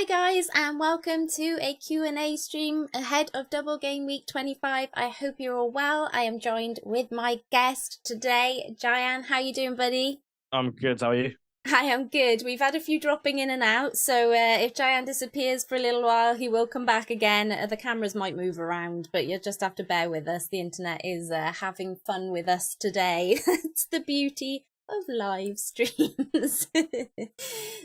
guys, and welcome to a Q&A stream ahead of Double Game Week 25. I hope you're all well. I am joined with my guest today, Jian. How you doing, buddy? I'm good, how are you? I am good. We've had a few dropping in and out, so if Jian disappears for a little while, he will come back again. The cameras might move around, but you'll just have to bear with us. The internet is having fun with us today. It's the beauty of live streams.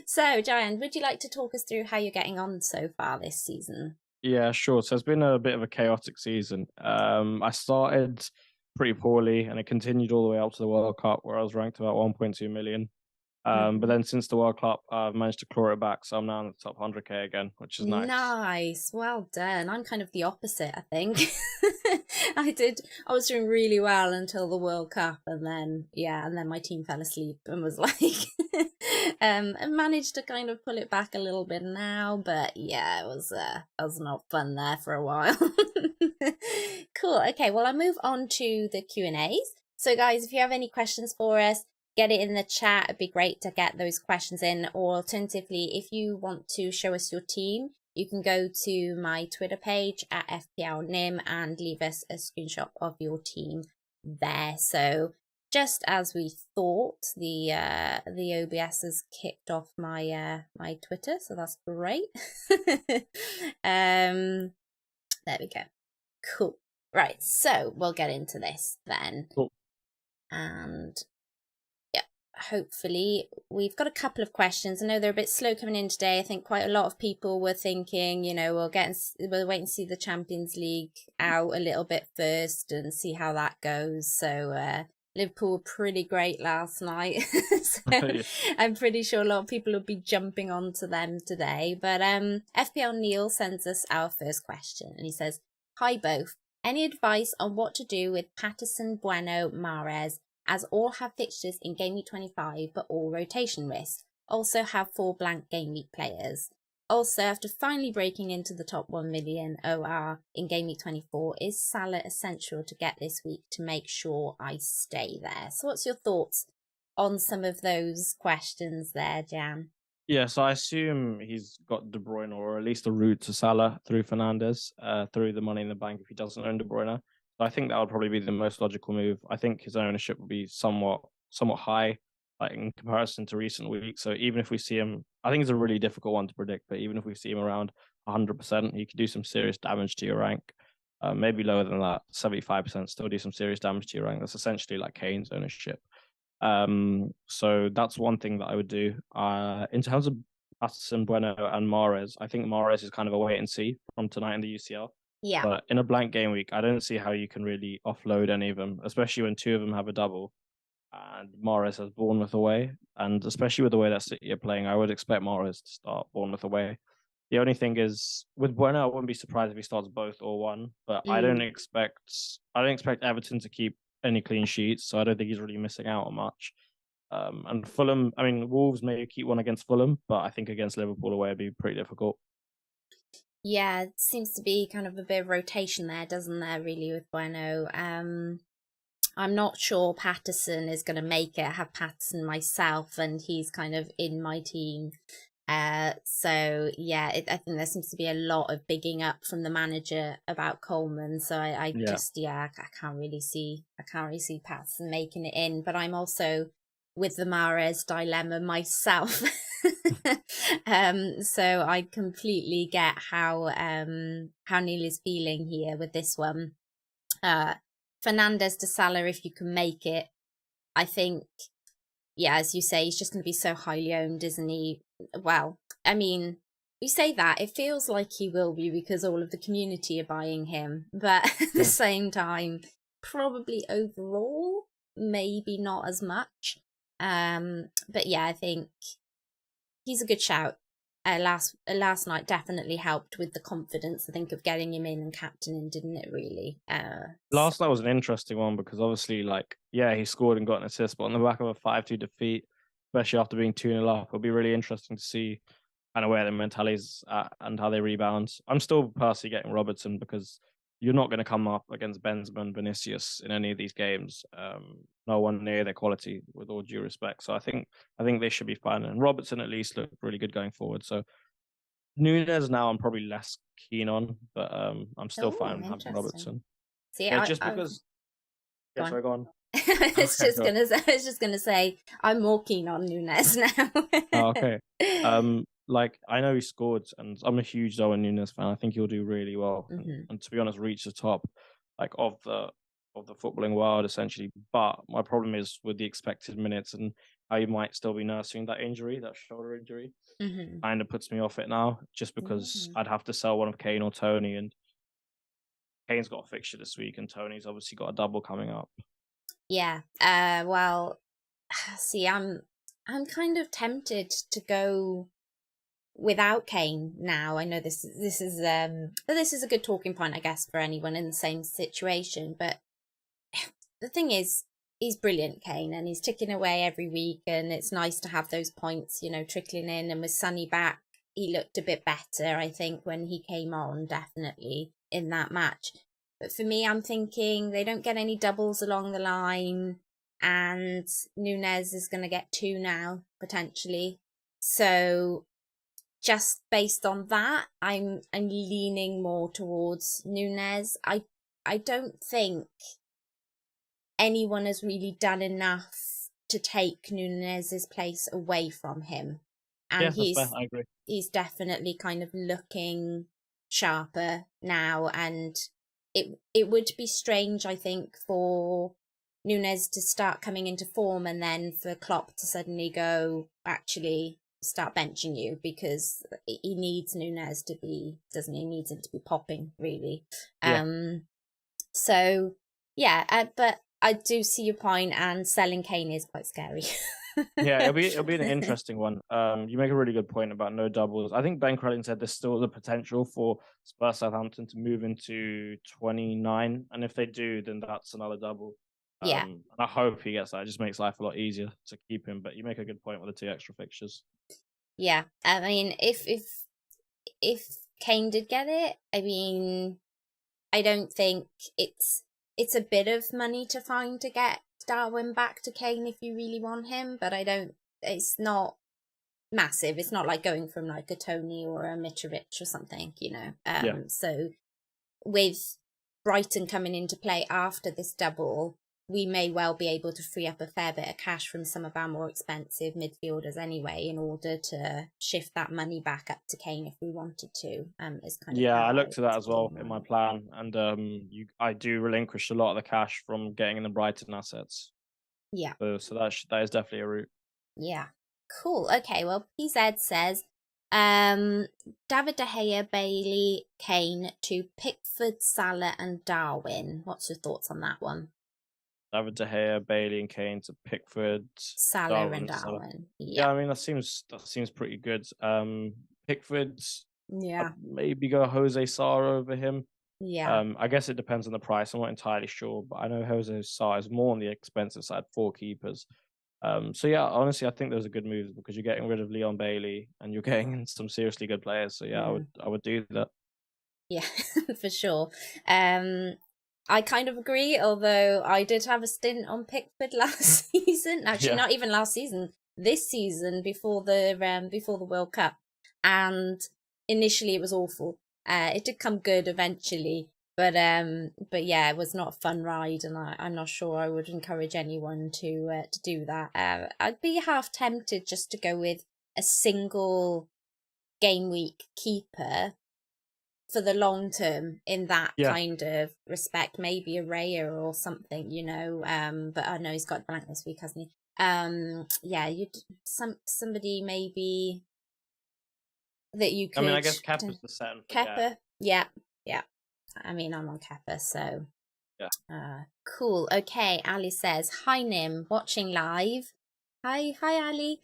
So, Jian, would you like to talk us through how you're getting on so far this season? Yeah, sure. So it's been a bit of a chaotic season. I started pretty poorly and it continued all the way up to the World Cup where I was ranked about 1.2 million. But then since the World Cup, I've managed to claw it back. So I'm now in the top 100k again, which is nice. Nice. Well done. I'm kind of the opposite, I think. I was doing really well until the World Cup, and then my team fell asleep and was like I managed to kind of pull it back a little bit now, but yeah, it was not fun there for a while. Cool. Okay, well, I'll move on to the Q&As. So guys, if you have any questions for us, get it in the chat. It'd be great to get those questions in. Or alternatively, if you want to show us your team, you can go to my Twitter page at FPL GW25 and leave us a screenshot of your team there. So just as we thought, the OBS has kicked off my my Twitter, so that's great. There we go. Cool. Right, so we'll get into this then. Cool. And hopefully we've got a couple of questions. I know they're a bit slow coming in today. I think quite a lot of people were thinking, you know, we'll wait and see the Champions League out a little bit first and see how that goes. So Liverpool were pretty great last night. So yeah. I'm pretty sure a lot of people will be jumping onto them today. But FPL Neil sends us our first question and he says, "Hi both. Any advice on what to do with Patterson, Bueno, Mahrez, as all have fixtures in Game Week 25 but all rotation risk? Also have 4 blank Game Week players. Also, after finally breaking into the top 1 million OR in Game Week 24, is Salah essential to get this week to make sure I stay there?" So what's your thoughts on some of those questions there, Jan? Yeah, so I assume he's got De Bruyne or at least a route to Salah through Fernandes, through the money in the bank if he doesn't own De Bruyne. So I think that would probably be the most logical move. I think his ownership will be somewhat high, like in comparison to recent weeks. So even if we see him, I think it's a really difficult one to predict, but even if we see him around 100%, he could do some serious damage to your rank. Maybe lower than that, 75%, still do some serious damage to your rank. That's essentially like Kane's ownership. So that's one thing that I would do. In terms of Patterson, Bueno, and Mahrez, I think Mahrez is kind of a wait and see from tonight in the UCL. Yeah. But in a blank game week, I don't see how you can really offload any of them, especially when 2 of them have a double. And Mahrez has Bournemouth away, and especially with the way that City are playing, I would expect Mahrez to start Bournemouth away. The only thing is with Bueno, I wouldn't be surprised if he starts both or one, but I don't expect Everton to keep any clean sheets, so I don't think he's really missing out on much. And Fulham, I mean, Wolves may keep one against Fulham, but I think against Liverpool away it'd be pretty difficult. Yeah, it seems to be kind of a bit of rotation there, doesn't there, really, with Bueno. I'm not sure Patterson is going to make it. I have Patterson myself, and he's kind of in my team. So yeah, I think there seems to be a lot of bigging up from the manager about Coleman. So I can't really see Patterson making it in. But I'm also with the Mahrez dilemma myself. So I completely get how Neil is feeling here with this one. Fernandes to Salah, if you can make it. I think, yeah, as you say, he's just going to be so highly owned, isn't he? Well, I mean, you say that, it feels like he will be because all of the community are buying him. But at the same time, probably overall, maybe not as much. But yeah, I think he's a good shout. Last night definitely helped with the confidence, I think, of getting him in and captaining, didn't it, really? Last night was an interesting one because obviously, like, yeah, he scored and got an assist, but on the back of a 5-2 defeat, especially after being 2-0 up, it'll be really interesting to see kind of where their mentality's at and how they rebound. I'm still personally getting Robertson because you're not going to come up against Benzema and Vinicius in any of these games. No one near their quality, with all due respect. So I think they should be fine. And Robertson at least looked really good going forward. So Nunes now I'm probably less keen on, but I'm still fine with having Interesting. Robertson. See, Yeah, just because. Go Yeah, sorry, go on. I was Okay, go on. just gonna say I'm more keen on Nunes now. Oh, okay. Like I know he scored, and I'm a huge Darwin Nunes fan. I think he'll do really well, and to be honest, reach the top, like of the footballing world essentially. But my problem is with the expected minutes and how he might still be nursing that injury, that shoulder injury. Kind of puts me off it now, just because I'd have to sell one of Kane or Tony, and Kane's got a fixture this week, and Tony's obviously got a double coming up. Yeah. Well, see, I'm kind of tempted to go without Kane now. I know this is a good talking point, I guess, for anyone in the same situation. But the thing is, he's brilliant, Kane, and he's ticking away every week, and it's nice to have those points, trickling in. And with Sonny back, he looked a bit better, I think, when he came on, definitely in that match. But for me, I'm thinking they don't get any doubles along the line, and Nunes is going to get 2 now potentially. So just based on that, I'm leaning more towards Nunes. I don't think anyone has really done enough to take Nunes's place away from him, and Yeah, that's fair. I agree. he's definitely kind of looking sharper now, and it would be strange, I think, for Nunes to start coming into form and then for Klopp to suddenly go, actually start benching you, because he needs Nunes to be, doesn't he? Needs him to be popping, really. Yeah. So yeah, but I do see your point, and selling Kane is quite scary. Yeah, it'll be an interesting one. You make a really good point about no doubles. I think Ben Crellin said there's still the potential for Spurs Southampton to move into 29, and if they do, then that's another double. Yeah. And I hope he gets that. It just makes life a lot easier to keep him. But you make a good point with the 2 extra fixtures. Yeah, I mean, if Kane did get it, I mean, I don't think it's a bit of money to find to get Darwin back to Kane if you really want him, but it's not massive. It's not like going from like a Tony or a Mitrovic or something, So with Brighton coming into play after this double, we may well be able to free up a fair bit of cash from some of our more expensive midfielders anyway, in order to shift that money back up to Kane if we wanted to. Is kind of I looked at that as well in my plan, and I do relinquish a lot of the cash from getting in the Brighton assets. Yeah. So that is definitely a route. Yeah. Cool. Okay. Well, PZ says, David De Gea, Bailey, Kane to Pickford, Salah, and Darwin. What's your thoughts on that one? David De Gea, Bailey, and Kane to Pickford, Salah, and Darwin. Yeah, I mean that seems pretty good. Pickford's, yeah, maybe go Jose Sarr over him. Yeah. I guess it depends on the price. I'm not entirely sure, but I know Jose Sarr is more on the expensive side for keepers. So yeah, honestly, I think those are good moves because you're getting rid of Leon Bailey and you're getting some seriously good players. So yeah, I would do that. Yeah, for sure. I kind of agree, although I did have a stint on Pickford last season. Actually, not even last season, this season before the World Cup. And initially it was awful. It did come good eventually, but yeah, it was not a fun ride, and I'm not sure I would encourage anyone to do that. I'd be half tempted just to go with a single game week keeper for the long term in that kind of respect, maybe a Raya or something, but I know he's got blank this week, hasn't he? You'd somebody maybe that you could. I mean, I guess Kepa's the set. Kepa, yeah. I mean, I'm on Kepa, so yeah. Cool. Okay, Ali says, "Hi Nim, watching live." Hi Ali.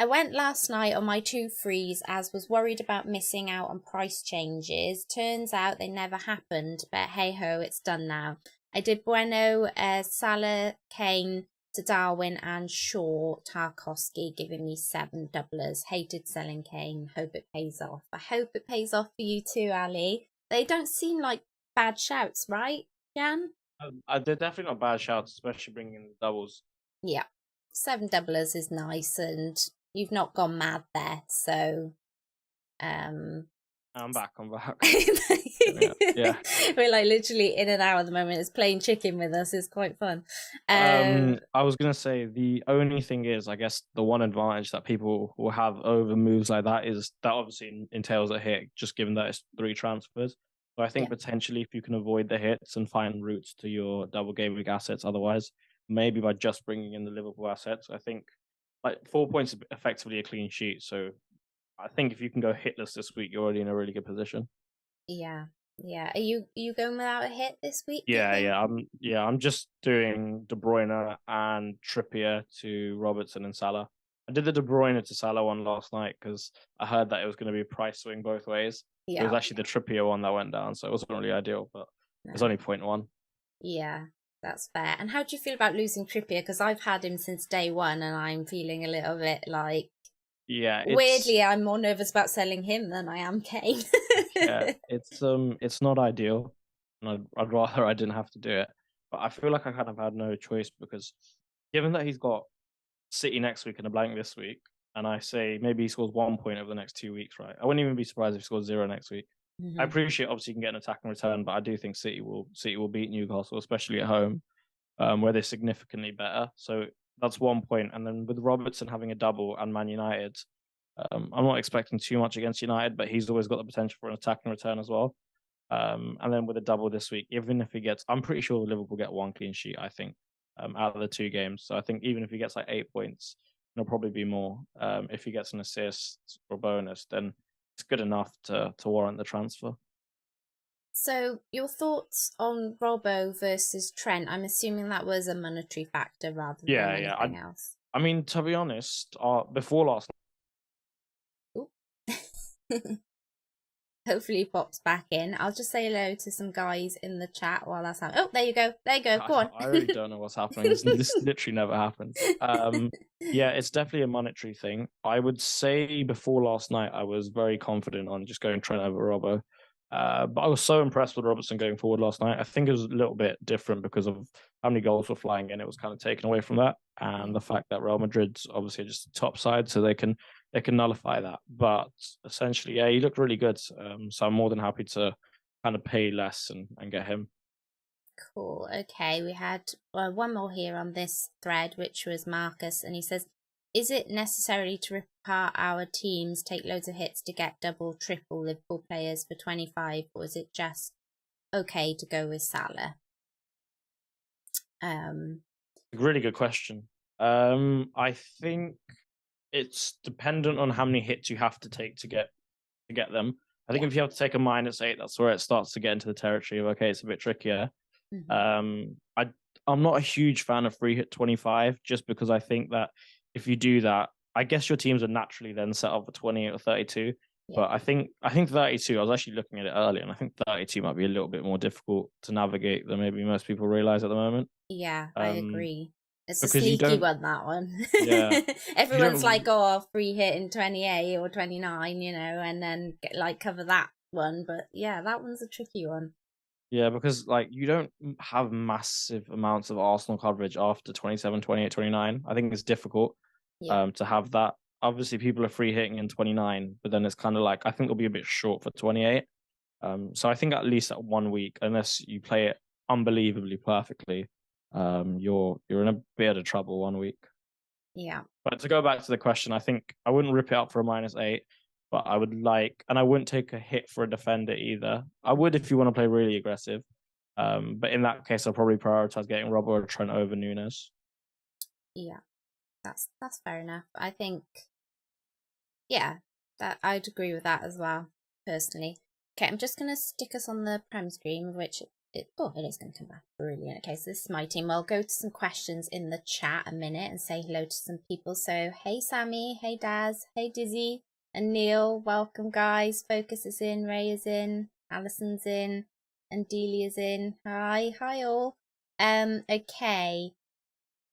I went last night on my 2 frees as was worried about missing out on price changes. Turns out they never happened, but hey ho, it's done now. I did Bueno, Salah, Kane to Darwin and Shaw, Tarkowski, giving me 7 doublers. Hated selling Kane. Hope it pays off. I hope it pays off for you too, Ali. They don't seem like bad shouts, right, Jan? They're definitely not bad shouts, especially bringing in the doubles. Yeah. 7 doublers is nice, and you've not gone mad there. So, I'm back. yeah, we're like literally in and out at the moment. It's playing chicken with us. It's quite fun. I was gonna say the only thing is, I guess the one advantage that people will have over moves like that is that obviously entails a hit, just given that it's 3 transfers. So I think potentially if you can avoid the hits and find routes to your double game week assets, otherwise maybe by just bringing in the Liverpool assets, I think like 4 points is effectively a clean sheet. So I think if you can go hitless this week, you're already in a really good position. Yeah. Are you going without a hit this week? I'm just doing De Bruyne and Trippier to Robertson and Salah. I did the De Bruyne to Salah one last night because I heard that it was going to be a price swing both ways. It was actually the Trippier one that went down, so it wasn't really ideal, but it's only 0.1. Yeah, that's fair. And how do you feel about losing Trippier? Because I've had him since day one, and I'm feeling a little bit like, weirdly, I'm more nervous about selling him than I am Kane. It's not ideal, and I'd rather I didn't have to do it. But I feel like I kind of had no choice because given that he's got City next week and a blank this week, and I say maybe he scores 1 point over the next 2 weeks, right? I wouldn't even be surprised if he scores 0 next week. I appreciate obviously you can get an attack and return, but I do think City will beat Newcastle, especially at home, where they're significantly better. So that's 1 point, and then with Robertson having a double and Man United, I'm not expecting too much against United, but he's always got the potential for an attack and return as well. And then with a double this week, even if he gets, I'm pretty sure Liverpool get 1 clean sheet, I think, out of the 2 games. So I think even if he gets like 8 points, there'll probably be more. If he gets an assist or bonus, then it's good enough to warrant the transfer. So your thoughts on Robbo versus Trent? I'm assuming that was a monetary factor rather than anything else. I mean, to be honest, before last Hopefully he pops back in. I'll just say hello to some guys in the chat while that's happening. Oh, there you go. Go on. I really don't know what's happening. This literally never happened. Yeah, it's definitely a monetary thing. I would say before last night, I was very confident on just going Trent over Robbo. But I was so impressed with Robertson going forward last night. I think it was a little bit different because of how many goals were flying in. It was kind of taken away from that, and the fact that Real Madrid's obviously just a top side, so they can nullify that. But essentially, yeah, he looked really good. So I'm more than happy to kind of pay less and get him. Cool. Okay, we had one more here on this thread, which was Marcus, and he says, is it necessary to rip apart our teams, take loads of hits to get double, triple Liverpool players for 25, or is it just okay to go with Salah? Really good question. I think it's dependent on how many hits you have to take to get them. I think if you have to take a -8, that's where it starts to get into the territory of, okay, it's a bit trickier. I'm not a huge fan of free hit 25, just because I think that if you do that, I guess your teams are naturally then set up for 28 or 32. But I think 32, I was actually looking at it earlier, and I think 32 might be a little bit more difficult to navigate than maybe most people realize at the moment. Yeah, I agree. It's a sneaky one, that one. Yeah. Everyone's like, oh, free hit in 28 or 29, and then cover that one. But yeah, that one's a tricky one. Yeah, because you don't have massive amounts of Arsenal coverage after 27, 28, 29. I think it's difficult to have that. Obviously, people are free hitting in 29, but then it's kind of I think it'll be a bit short for 28. So I think at least at 1 week, unless you play it unbelievably perfectly, you're in a bit of trouble 1 week. Yeah. But to go back to the question, I think I wouldn't rip it up for a -8, but I would and I wouldn't take a hit for a defender either. I would if you want to play really aggressive. But in that case, I'll probably prioritize getting Robbo or Trent over Nunes. Yeah, that's fair enough. I think, yeah, that I'd agree with that as well, personally. Okay, I'm just going to stick us on the Prem screen, which it is going to come back. Brilliant. Okay, so this is my team. I'll go to some questions in the chat a minute and say hello to some people. So, hey Sammy, hey Daz, hey Dizzy, and Neil, welcome guys. Focus is in, Ray is in, Alison's in, and Delia's in. Hi all. Okay.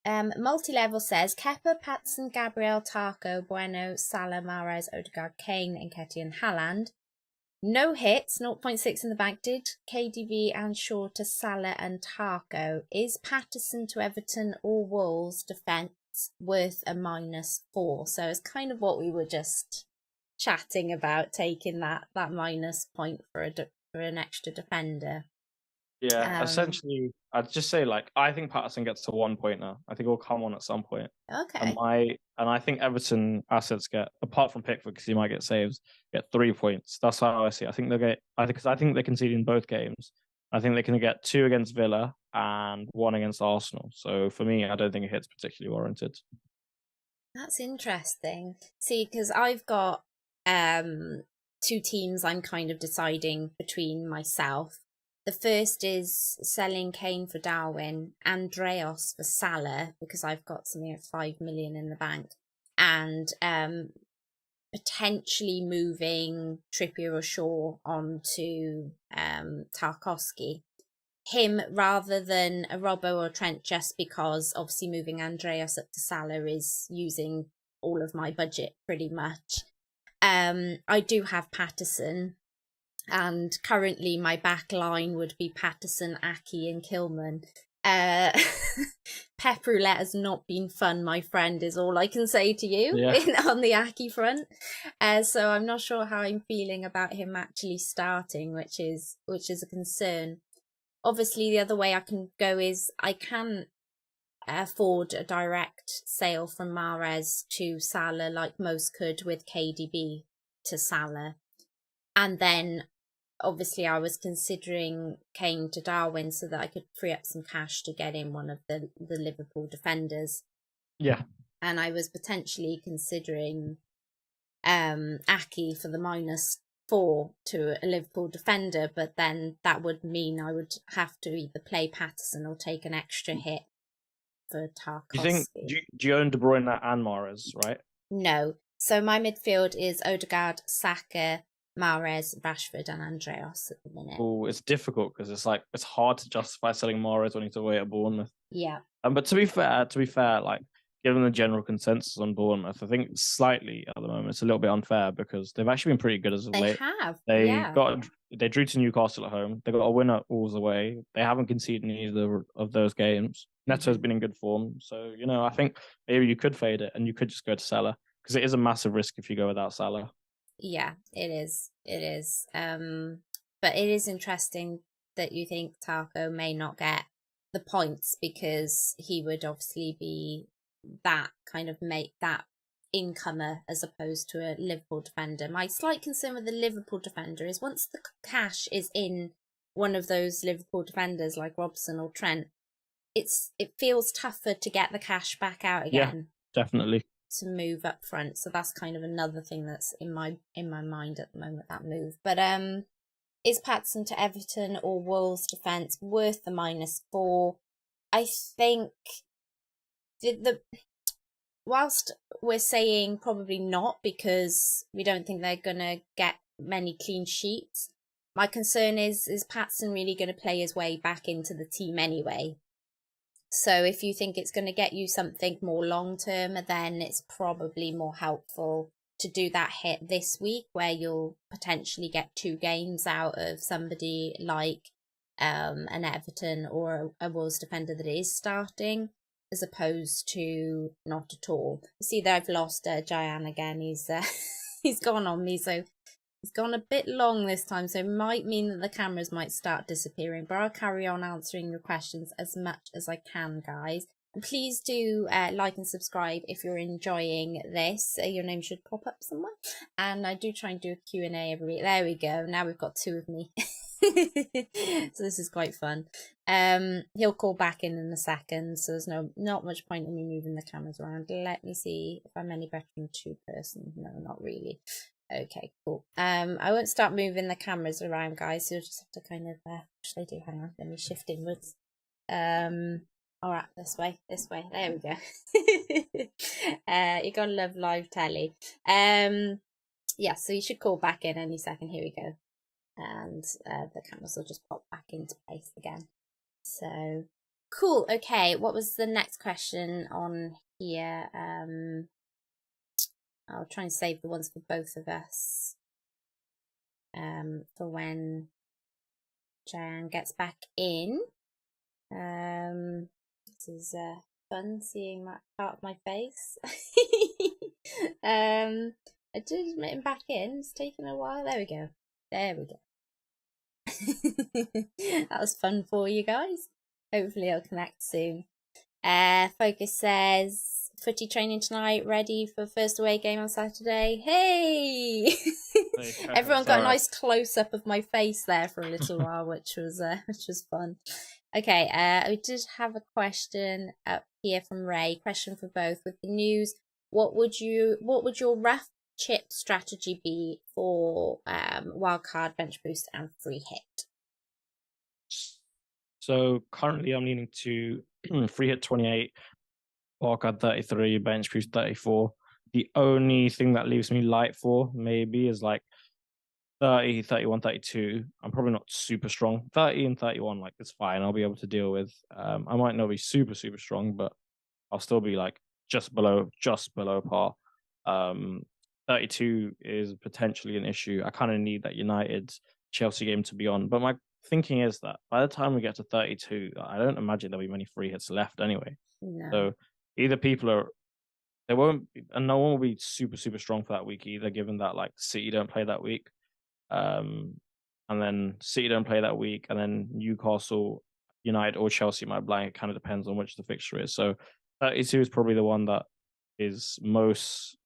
Multi-level says Kepa, Patson, Gabriel, Taco, Bueno, Salah, Mahrez, Odegaard, Kane, Nketiah, Haaland. No hits, 0.6 in the bank. Did KDB and Shaw to Salah and Taco. Is Patterson to Everton or Wolves defence it's worth a -4. So it's kind of what we were just chatting about, taking that minus point for an extra defender. Yeah, essentially, I'd just say like I think Patterson gets to 1 point now. I think he'll come on at some point. Okay. And I think Everton assets get, apart from Pickford because he might get saves, get 3 points. That's how I see it. I think they'll get. Because I think they conceded in both games. I think they can get 2 against Villa and 1 against Arsenal. So for me, I don't think it hits particularly warranted. That's interesting. See, because I've got 2 teams I'm kind of deciding between myself. The first is selling Kane for Darwin, Andreas for Salah, because I've got something like 5 million in the bank, and potentially moving Trippier or Shaw onto Tarkowski. Him rather than a Robbo or Trent, just because obviously moving Andreas up to Salah is using all of my budget pretty much. I do have Patterson, and currently my back line would be Patterson, Aki and Kilman. Pep Roulette has not been fun, my friend, is all I can say to you on the Aki front. So I'm not sure how I'm feeling about him actually starting, which is a concern. Obviously, the other way I can go is I can afford a direct sale from Mahrez to Salah like most could with KDB to Salah. And then obviously I was considering Kane to Darwin so that I could free up some cash to get in one of the Liverpool defenders. Yeah. And I was potentially considering Aki for the -4 to a Liverpool defender, but then that would mean I would have to either play Patterson or take an extra hit for Tarkowski. Do you own De Bruyne and Mahrez, right? No. So my midfield is Odegaard, Saka, Mahrez, Rashford and Andreas at the minute. Oh, it's difficult because it's hard to justify selling Mahrez when he's away at Bournemouth. Yeah. But to be fair, like given the general consensus on Bournemouth, I think slightly at the moment it's a little bit unfair because they've actually been pretty good as of late. They drew to Newcastle at home. They got a win at Wolves away. They haven't conceded in either of those games. Neto's been in good form, so I think maybe you could fade it and you could just go to Salah because it is a massive risk if you go without Salah. Yeah, it is. It is. But it is interesting that you think Tarko may not get the points because he would obviously be that kind of that incomer as opposed to a Liverpool defender. My slight concern with the Liverpool defender is once the cash is in one of those Liverpool defenders like Robson or Trent, it feels tougher to get the cash back out again. Yeah, definitely. To move up front, so that's kind of another thing that's in my mind at the moment, that move. But is Patterson to Everton or Wolves defence worth the -4? I think whilst we're saying probably not because we don't think they're gonna get many clean sheets, my concern is Patterson really going to play his way back into the team anyway? So if you think it's going to get you something more long term, then it's probably more helpful to do that hit this week where you'll potentially get 2 games out of somebody like an Everton or a Wolves defender that is starting, as opposed to not at all. You see that I've lost Jian again. He's gone on me, so it's gone a bit long this time, so it might mean that the cameras might start disappearing, but I'll carry on answering your questions as much as I can, guys. And please do like and subscribe if you're enjoying this. Your name should pop up somewhere. And I do try and do a Q&A every week. There we go. Now we've got 2 of me. So this is quite fun. He'll call back in a second, so there's not much point in me moving the cameras around. Let me see if I'm any better than 2-person. No, not really. Okay, cool. I won't start moving the cameras around, guys, so you'll just have to kind of actually do, hang on, let me shift inwards. Alright, this way, there we go. You gotta love live telly. Yeah, so you should call back in any second. Here we go. And the cameras will just pop back into place again. So cool. Okay, what was the next question on here? I'll try and save the ones for both of us for when Jian gets back in. This is fun seeing that part of my face. I did admit him back in. It's taken a while. There we go. There we go. That was fun for you guys. Hopefully it'll connect soon. Focus says, footy training tonight, ready for first away game on Saturday. Hey! Everyone got a nice close-up of my face there for a little while, which was fun. Okay, we did have a question up here from Ray. Question for both. With the news, what would your rough chip strategy be for wildcard, bench boost, and free hit? So currently I'm leaning to free hit 28, wildcard 33, bench boost 34. The only thing that leaves me light for maybe is like 30, 31, 32. I'm probably not super strong. 30 and 31, like it's fine. I'll be able to deal with. I might not be super strong, but I'll still be like just below par. 32 is potentially an issue. I kind of need that United Chelsea game to be on. But my thinking is that by the time we get to 32, I don't imagine there'll be many free hits left anyway. No. So either no one will be super strong for that week either, given that like City don't play that week. And then City don't play that week, and then Newcastle, United, or Chelsea might blank. It kind of depends on which the fixture is. So 32 is probably the one that is most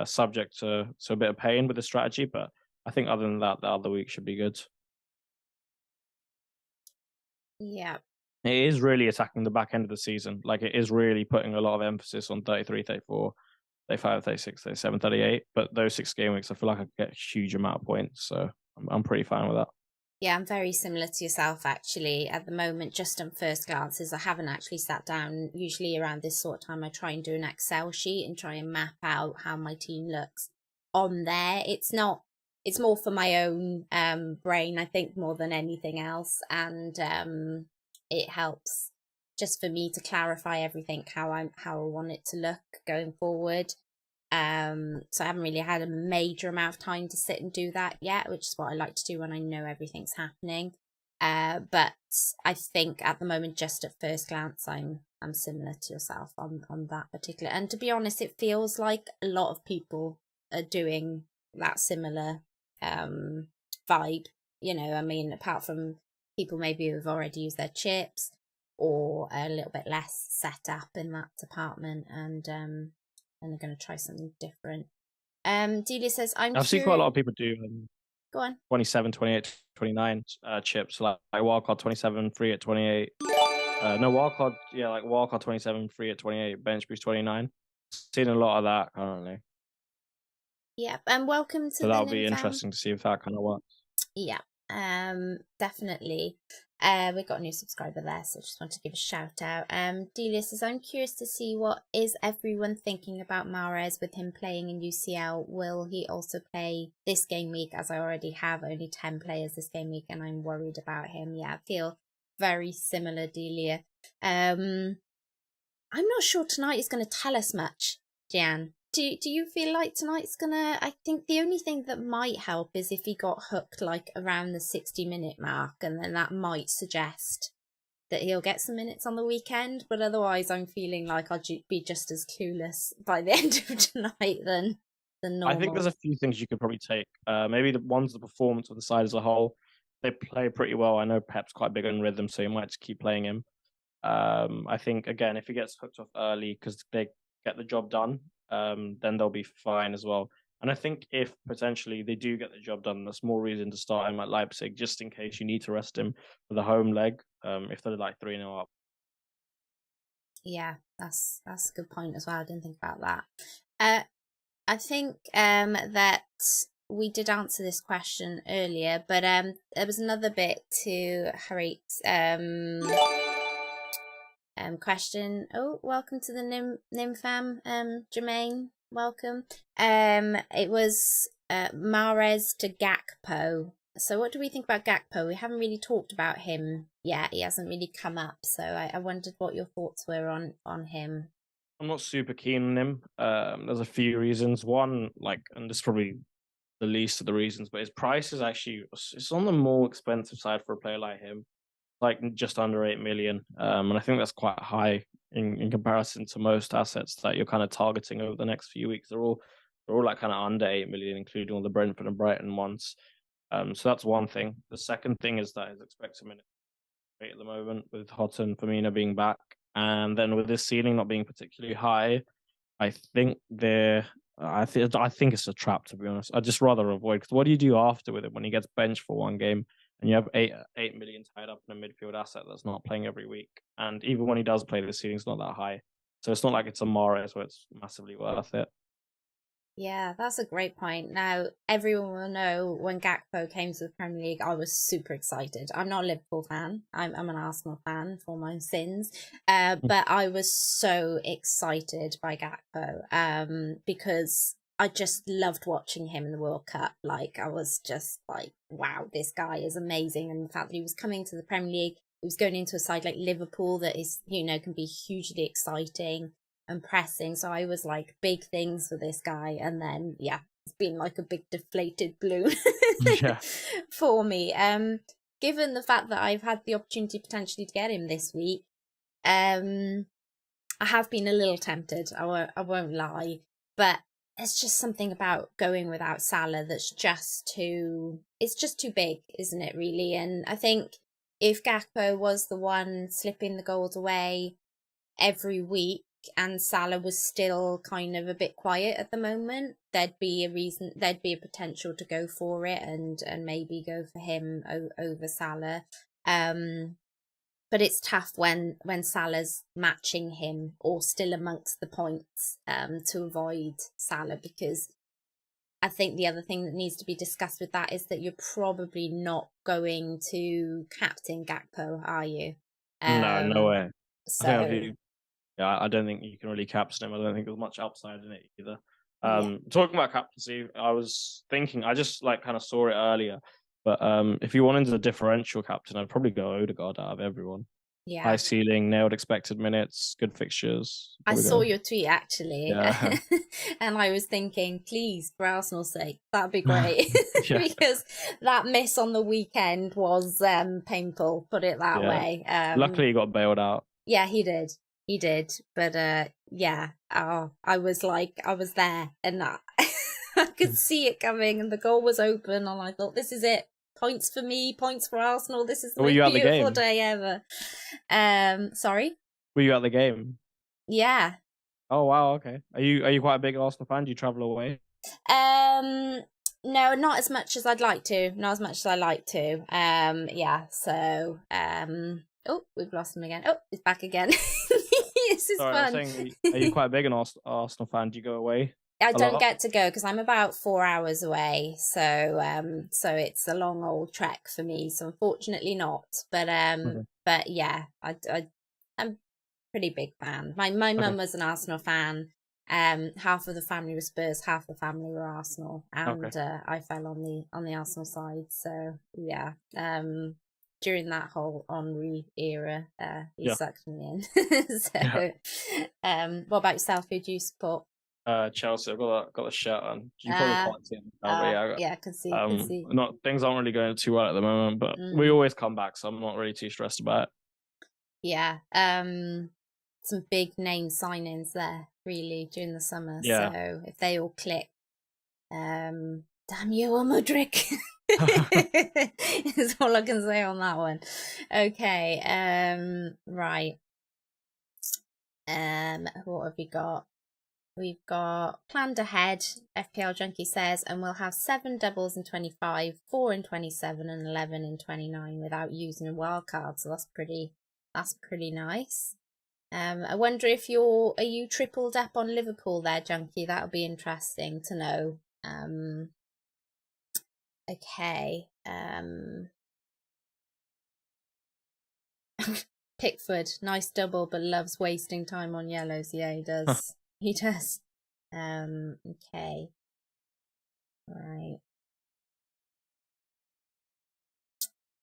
subject to a bit of pain with the strategy. But I think other than that, the other week should be good. Yeah. It is really attacking the back end of the season. Like it is really putting a lot of emphasis on 33, 34, 35, 36, 37, 38. But those 6 game weeks, I feel like I get a huge amount of points. So I'm pretty fine with that. Yeah, I'm very similar to yourself, actually. At the moment, just on first glances, I haven't actually sat down. Usually around this sort of time, I try and do an Excel sheet and try and map out how my team looks on there. It's more for my own brain, I think, more than anything else. And it helps just for me to clarify everything, how I want it to look going forward. So I haven't really had a major amount of time to sit and do that yet, which is what I like to do when I know everything's happening. But I think at the moment, just at first glance, I'm similar to yourself on that particular. And to be honest, it feels like a lot of people are doing that similar vibe. You know, I mean, apart from people maybe who've already used their chips or a little bit less set up in that department, and they're going to try something different. Delia says, I've seen quite a lot of people do go on 27, 28, 29 chips, like wildcard 27, free at 28. No, wildcard, yeah, like wildcard 27, free at 28, bench boost 29. Seen a lot of that currently. Yeah, and welcome to so that'll be interesting to see if that kind of works. Yeah, definitely. We've got a new subscriber there, so I just want to give a shout out. Delia says, I'm curious to see what is everyone thinking about Mahrez with him playing in UCL. Will he also play this game week, as I already have only 10 players this game week, and I'm worried about him. Yeah, I feel very similar, Delia. I'm not sure tonight is going to tell us much, Jian. Do you feel like tonight's gonna? I think the only thing that might help is if he got hooked like around the 60-minute mark, and then that might suggest that he'll get some minutes on the weekend. But otherwise, I'm feeling like I'll be just as clueless by the end of tonight than normal. I think there's a few things you could probably take. Maybe the performance of the side as a whole. They play pretty well. I know Pep's quite big on rhythm, so you might just keep playing him. I think again, if he gets hooked off early because they get the job done, then they'll be fine as well. And I think if potentially they do get the job done, that's more reason to start him at Leipzig, just in case you need to rest him for the home leg, if they're like 3-0 up. Yeah, that's a good point as well. I didn't think about that. I think that we did answer this question earlier, but there was another bit to Harit's question. Oh, welcome to the Nim fam, Jermaine. Welcome. It was Mahrez to Gakpo. So what do we think about Gakpo? We haven't really talked about him yet. He hasn't really come up. So I wondered what your thoughts were on him. I'm not super keen on him. There's a few reasons. One, like, and this is probably the least of the reasons, but his price is actually, it's on the more expensive side for a player like him, like just under 8 million. And I think that's quite high in comparison to most assets that you're kind of targeting over the next few weeks. They're all like kind of under 8 million, including all the Brentford and Brighton ones. So that's one thing. The second thing is that his expected minute rate at the moment, with Houghton and Firmino being back, and then with this ceiling not being particularly high, I think I think it's a trap, to be honest. I'd just rather avoid, because what do you do after with it when he gets benched for one game and you have 8 million tied up in a midfield asset that's not playing every week? And even when he does play, the ceiling's not that high. So it's not like it's a Mahrez where it's massively worth it. Yeah, that's a great point. Now, everyone will know when Gakpo came to the Premier League, I was super excited. I'm not a Liverpool fan. I'm an Arsenal fan for my sins. But I was so excited by Gakpo because I just loved watching him in the World Cup. Like, I was just like, wow, this guy is amazing. And the fact that he was coming to the Premier League, he was going into a side like Liverpool that is, can be hugely exciting and pressing. So I was like, big things for this guy. And then, it's been like a big deflated balloon for me. Given the fact that I've had the opportunity potentially to get him this week, I have been a little tempted. I won't lie, but it's just something about going without Salah it's just too big, isn't it, really? And I think if Gakpo was the one slipping the goals away every week, and Salah was still kind of a bit quiet at the moment, there'd be a potential to go for it and maybe go for him over Salah. But it's tough when Salah's matching him or still amongst the points to avoid Salah, because I think the other thing that needs to be discussed with that is that you're probably not going to captain Gakpo, are you? No way. So I don't think you can really captain him. I don't think there's much upside in it either. yeah. Talking about captaincy, I was thinking, I just like kind of saw it earlier, but if you wanted a differential captain, I'd probably go Odegaard out of everyone. Yeah. High ceiling, nailed expected minutes, good fixtures. I saw your tweet actually, Yeah. and I was thinking, please, for Arsenal's sake, that'd be great. Because that miss on the weekend was painful, put it that way. Luckily, he got bailed out. Yeah, he did. He did. But I was there, and I could see it coming, and the goal was open, and I thought, this is it. Points for me, points for Arsenal. This is the most beautiful day ever. Sorry? Were you at the game? Yeah. Oh wow, okay. Are you quite a big Arsenal fan? Do you travel away? No, not as much as I'd like to. Not as much as I like to. So oh, we've lost him again. Oh, he's back again. This is fun. I was saying, are you quite a big Arsenal fan? Do you go away? I don't get to go because I'm about 4 hours away, so it's a long old trek for me. So unfortunately not, but yeah, I'm a pretty big fan. My mum was an Arsenal fan. Half of the family were Spurs, half the family were Arsenal, and I fell on the Arsenal side. So yeah, during that whole Henry era, he sucked me in. So, what about yourself? Who do you support? Chelsea. I've got a shirt on. You probably can't see it now, I can see. Things aren't really going too well at the moment, but we always come back, so I'm not really too stressed about it. Yeah. Some big name signings there, really, during the summer. Yeah. So if they all click, damn you, Mudryk. Is all I can say on that one. Okay. Right. What have we got? We've got planned ahead, FPL Junkie says, and we'll have 7 doubles in 25, 4 in 27, and 11 in 29 without using a wildcard. So that's pretty nice. I wonder if are you tripled up on Liverpool there, Junkie? That'll be interesting to know. Okay. Pickford, nice double, but loves wasting time on yellows. Yeah, he does. He does. Okay. Right.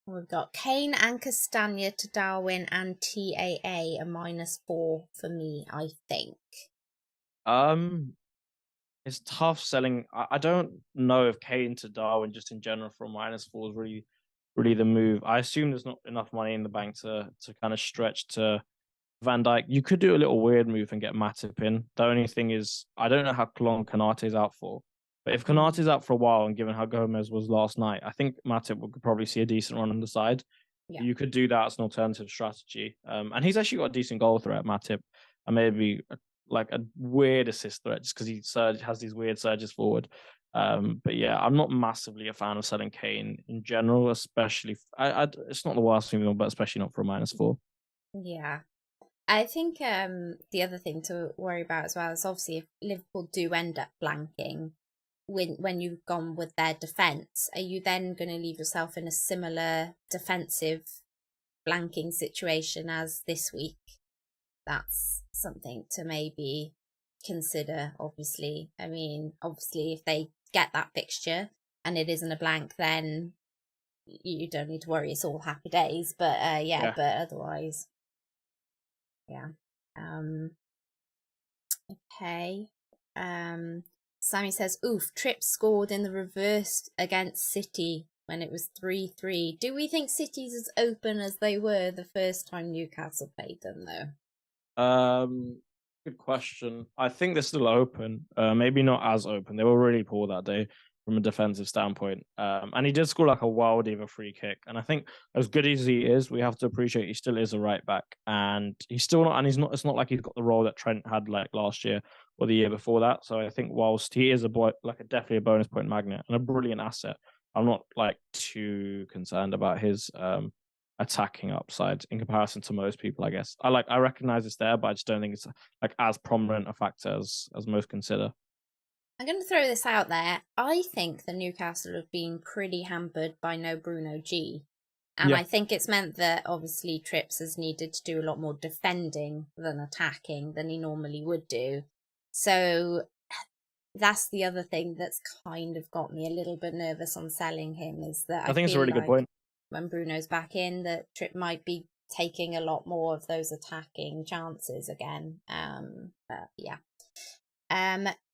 We've got Kane and Castagna to Darwin and TAA a -4 for me, I think. It's tough selling. I don't know if Kane to Darwin just in general for a -4 is really the move. I assume there's not enough money in the bank to kind of stretch to Van Dijk. You could do a little weird move and get Matip in. The only thing is, I don't know how long Konate's out for. But if Konate's out for a while, and given how Gomez was last night, I think Matip would probably see a decent run on the side. Yeah. You could do that as an alternative strategy. And he's actually got a decent goal threat, Matip, and maybe like a weird assist threat just because he has these weird surges forward. But yeah, I'm not massively a fan of selling Kane in general, especially. It's not the worst thing, but especially not for a -4. Yeah. I think the other thing to worry about as well is obviously if Liverpool do end up blanking when you've gone with their defence, are you then going to leave yourself in a similar defensive blanking situation as this week? That's something to maybe consider, obviously. I mean, obviously, if they get that fixture and it isn't a blank, then you don't need to worry. It's all happy days. But but otherwise, yeah. Okay. Sammy says, oof, Tripp scored in the reverse against City when it was 3-3. Do we think City's as open as they were the first time Newcastle played them, though? Good question. I think they're still open. Maybe not as open. They were really poor that day from a defensive standpoint. And he did score like a worldie of a free kick. And I think as good as he is, we have to appreciate he still is a right back. And he's still not, and he's not, it's not like he's got the role that Trent had like last year or the year before that. So I think whilst he is definitely a bonus point magnet and a brilliant asset, I'm not like too concerned about his attacking upside in comparison to most people, I guess. I recognize it's there, but I just don't think it's like as prominent a factor as most consider. I'm going to throw this out there. I think the Newcastle have been pretty hampered by no Bruno G. And I think it's meant that obviously Trips has needed to do a lot more defending than attacking than he normally would do. So that's the other thing that's kind of got me a little bit nervous on selling him, is that I think it's a really good point. When Bruno's back in, that Tripp might be taking a lot more of those attacking chances again. But yeah.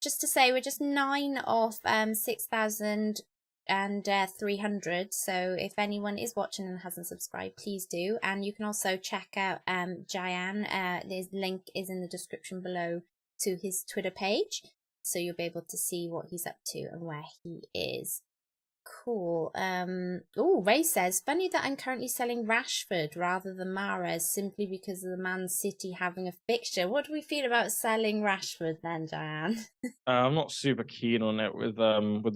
Just to say, we're just 9 off 6,300. So if anyone is watching and hasn't subscribed, please do. And you can also check out Jian. His link is in the description below to his Twitter page, so you'll be able to see what he's up to and where he is. Cool. Ray says, funny that I'm currently selling Rashford rather than Mahrez simply because of the Man City having a fixture. What do we feel about selling Rashford then, Diane? I'm not super keen on it with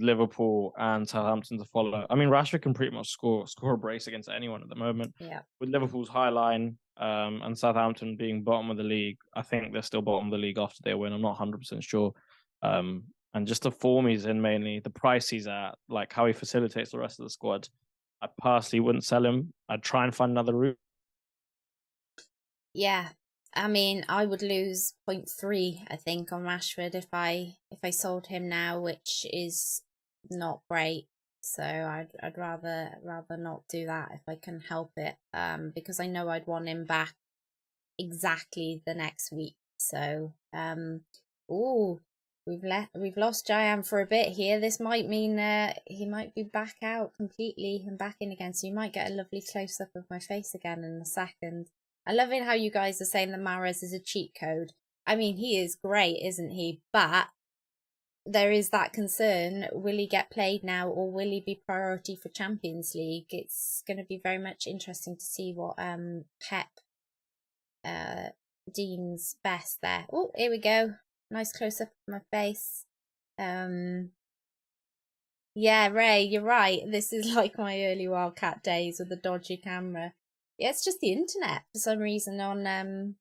Liverpool and Southampton to follow. I mean, Rashford can pretty much score a brace against anyone at the moment. Yeah. With Liverpool's high line and Southampton being bottom of the league, I think they're still bottom of the league after their win. I'm not 100% sure. And just the form he's in, mainly the price he's at, like how he facilitates the rest of the squad, I personally wouldn't sell him. I'd try and find another route. Yeah, I mean, I would lose 0.3, I think, on Rashford if I sold him now, which is not great. So I'd rather not do that if I can help it. Because I know I'd want him back exactly the next week. So we've lost Jian for a bit here. This might mean he might be back out completely and back in again. So you might get a lovely close up of my face again in a second. I love it how you guys are saying that Mahrez is a cheat code. I mean, he is great, isn't he? But there is that concern. Will he get played now, or will he be priority for Champions League? It's going to be very much interesting to see what Pep deems best there. Oh, here we go. Nice close-up of my face. Yeah, Ray, you're right. This is like my early Wildcard days with the dodgy camera. Yeah, it's just the internet for some reason on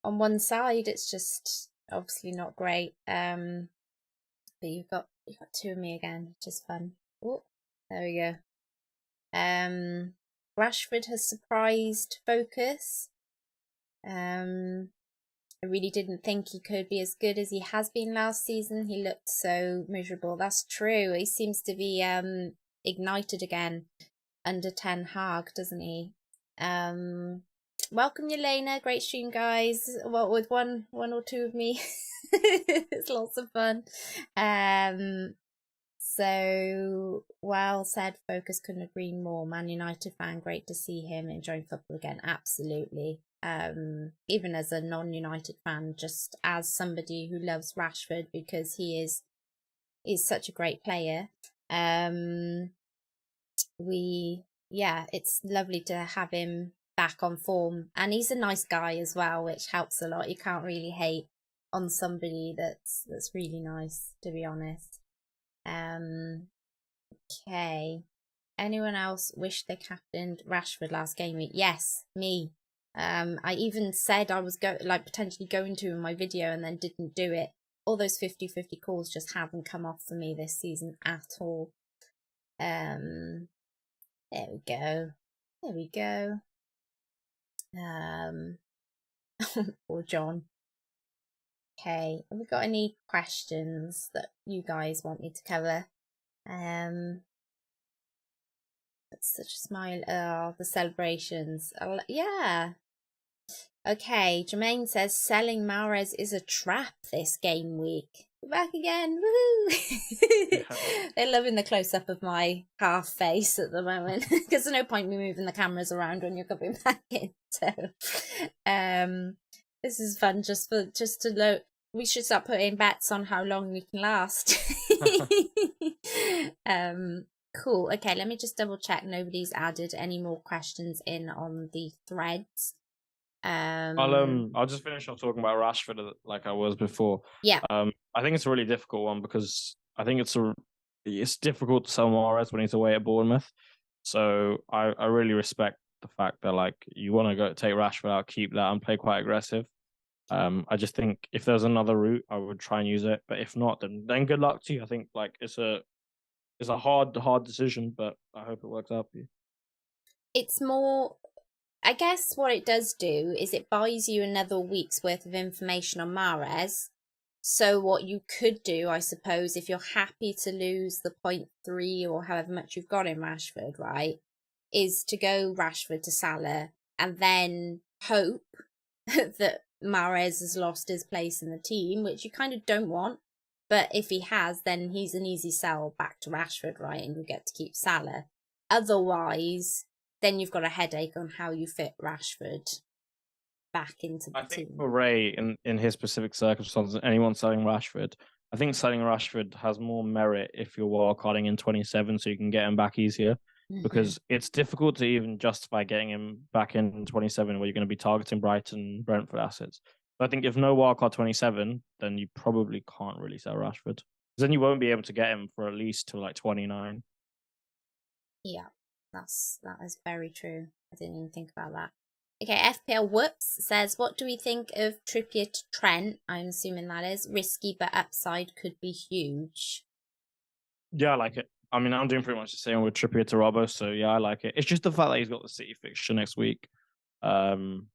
one side. It's just obviously not great. But you've got two of me again, which is fun. Oh, there we go. Rashford has surprised Focus. I really didn't think he could be as good as he has been last season. He looked so miserable. That's true. He seems to be ignited again under Ten Hag, doesn't he? Welcome, Yelena. Great stream, guys. Well, with one or two of me. It's lots of fun. So, well said, Focus, couldn't agree more. Man United fan, great to see him enjoying football again. Absolutely. even as a non-United fan, just as somebody who loves Rashford because he is such a great player. It's lovely to have him back on form, and he's a nice guy as well, which helps a lot. You can't really hate on somebody that's really nice, to be honest. Okay. Anyone else wish they captained Rashford last game week? Yes, me. I even said I was potentially going to in my video and then didn't do it. All those 50-50 calls just haven't come off for me this season at all. There we go. There we go. Or John. Okay, have we got any questions that you guys want me to cover? That's such a smile. Oh, the celebrations. Yeah. Okay, Jermaine says selling Mahrez is a trap this game week. We're back again. Woohoo! They're loving the close up of my half face at the moment because there's no point me moving the cameras around when you're coming back in. So, this is fun just to look. We should start putting bets on how long we can last. Cool. Okay, let me just double check nobody's added any more questions in on the threads. I'll just finish off talking about Rashford like I was before. Yeah. I think it's a really difficult one because I think it's difficult to sell Mahrez when he's away at Bournemouth. So I really respect the fact that like you want to go take Rashford out, keep that, and play quite aggressive. I just think if there's another route, I would try and use it. But if not, then good luck to you. I think like it's a hard decision, but I hope it works out for you. It's more, I guess what it does do is it buys you another week's worth of information on Mahrez. So what you could do, I suppose, if you're happy to lose the 0.3 or however much you've got in Rashford, right, is to go Rashford to Salah and then hope that Mahrez has lost his place in the team, which you kind of don't want. But if he has, then he's an easy sell back to Rashford, right? And you get to keep Salah. Otherwise, then you've got a headache on how you fit Rashford back into the team. I think for Ray, in his specific circumstances, anyone selling Rashford, I think selling Rashford has more merit if you're wildcarding in 27, so you can get him back easier. Because it's difficult to even justify getting him back in 27 where you're going to be targeting Brighton, Brentford assets. But I think if no wildcard 27, then you probably can't really sell Rashford. Because then you won't be able to get him for at least till like 29. Yeah, that is very true. I didn't even think about that. Okay, FPL Whoops says, what do we think of Trippier to Trent? I'm assuming that is risky, but upside could be huge. Yeah, I like it. I mean, I'm doing pretty much the same with Trippier to Robbo, so yeah, I like it. It's just the fact that he's got the City fixture next week. And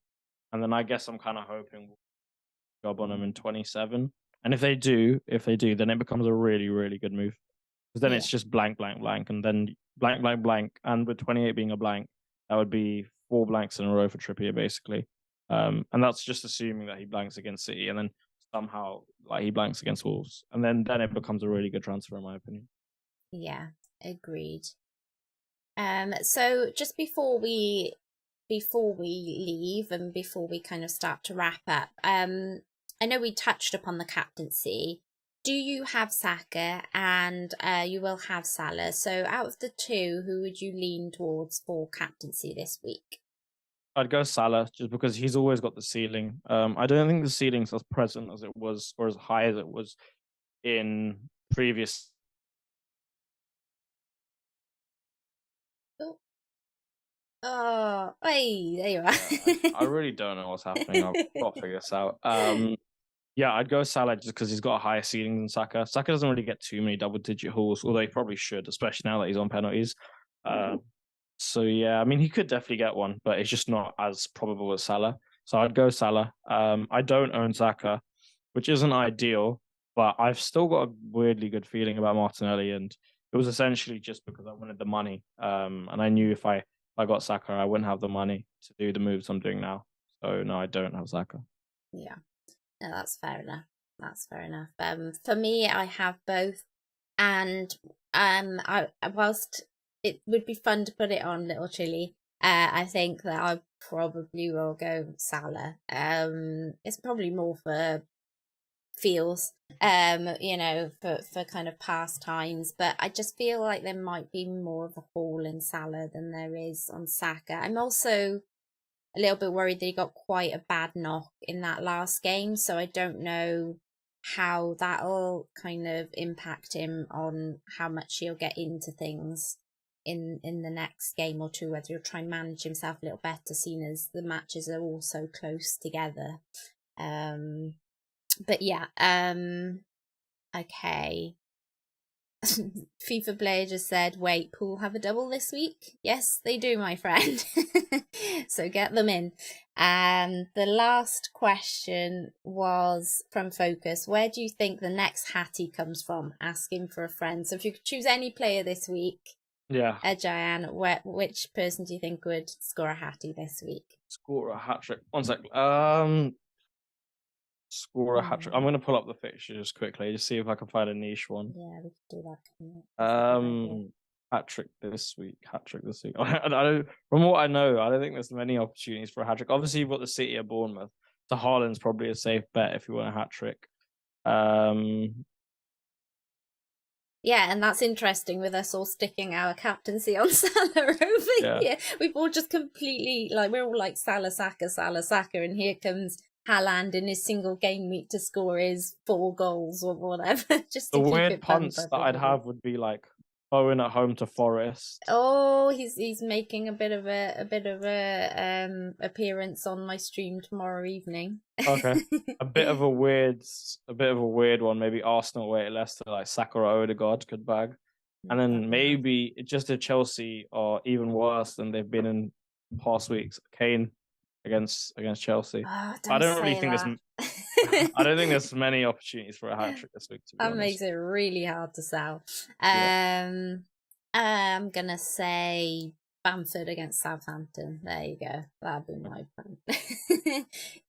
then I guess I'm kind of hoping we'll job on him in 27. And if they do, then it becomes a really, really good move. Because then it's just blank, blank, blank, and then blank, blank, blank. And with 28 being a blank, that would be 4 blanks in a row for Trippier, basically. And that's just assuming that he blanks against City, and then somehow like he blanks against Wolves. And then it becomes a really good transfer, in my opinion. Yeah, agreed. So just before we leave and before we kind of start to wrap up, I know we touched upon the captaincy. Do you have Saka and you will have Salah? So out of the two, who would you lean towards for captaincy this week? I'd go Salah just because he's always got the ceiling. I don't think the ceiling's as present as it was or as high as it was in previous. Oh, hey, there you are. I really don't know what's happening. I've got to figure this out. Yeah, I'd go Salah just because he's got a higher ceiling than Saka. Saka doesn't really get too many double-digit hauls, although he probably should, especially now that he's on penalties. So yeah, I mean, he could definitely get one, but it's just not as probable as Salah. So I'd go Salah. I don't own Saka, which isn't ideal, but I've still got a weirdly good feeling about Martinelli, and it was essentially just because I wanted the money. And I knew if I got Saka, I wouldn't have the money to do the moves I'm doing now. So no, I don't have Saka. Yeah, no, that's fair enough. That's fair enough. For me, I have both, and whilst it would be fun to put it on Little Chilly, I think that I probably will go Salah. It's probably more for feels, you know, for kind of past times, but I just feel like there might be more of a haul in Salah than there is on Saka. I'm also a little bit worried that he got quite a bad knock in that last game, so I don't know how that'll kind of impact him on how much he'll get into things in the next game or two, whether he'll try and manage himself a little better, seeing as the matches are all so close together. But yeah, okay. FIFA player just said, wait, Pool have a double this week? Yes, they do, my friend. So get them in. And the last question was from Focus. Where do you think the next Hattie comes from? Asking for a friend. So if you could choose any player this week, Yeah. Jian, which person do you think would score a Hattie this week? Score a hat trick. One sec. Score a hat trick. I'm going to pull up the fixtures quickly, just see if I can find a niche one. Yeah, we could do that. Hat trick this week. Hat trick this week. I don't. From what I know, I don't think there's many opportunities for a hat trick. Obviously, you've got the City at Bournemouth. So Haaland's probably a safe bet if you want a hat trick. Yeah, and that's interesting with us all sticking our captaincy on Salah over here. We've all just completely, like, we're all like Salah, Saka, and here comes Haaland in his single game week to score his 4 goals or whatever. Just the to weird keep it punts that I'd have would be like Owen at home to Forest. Oh, he's making a bit of a appearance on my stream tomorrow evening. Okay, a bit of a weird one. Maybe Arsenal away at Leicester, like Saka or Odegaard could bag, and then maybe just a Chelsea or even worse than they've been in past weeks. Kane against Chelsea. Oh, I don't really think there's. I don't think there's many opportunities for a hat trick this week. To be honest, makes it really hard to sell. I'm gonna say Bamford against Southampton. There you go. That'd be my plan.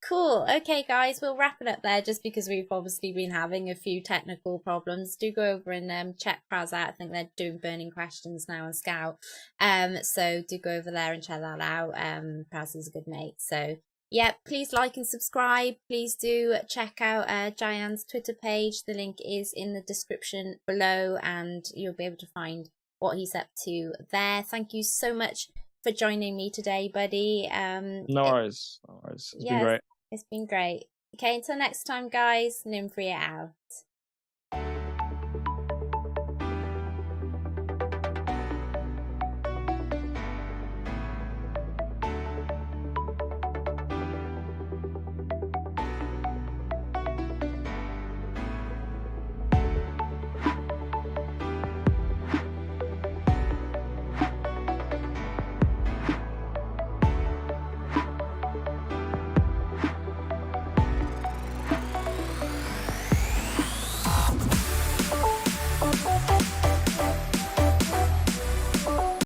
Cool. Okay, guys, we'll wrap it up there just because we've obviously been having a few technical problems. Do go over and check Praz out. I think they're doing burning questions now on Scout. So do go over there and check that out. Praz is a good mate. So yeah, please like and subscribe. Please do check out Jian's Twitter page. The link is in the description below and you'll be able to find what he's up to there. Thank you so much for joining me today, buddy. No worries. It's been great. It's been great. Okay, until next time, guys. Lynn out.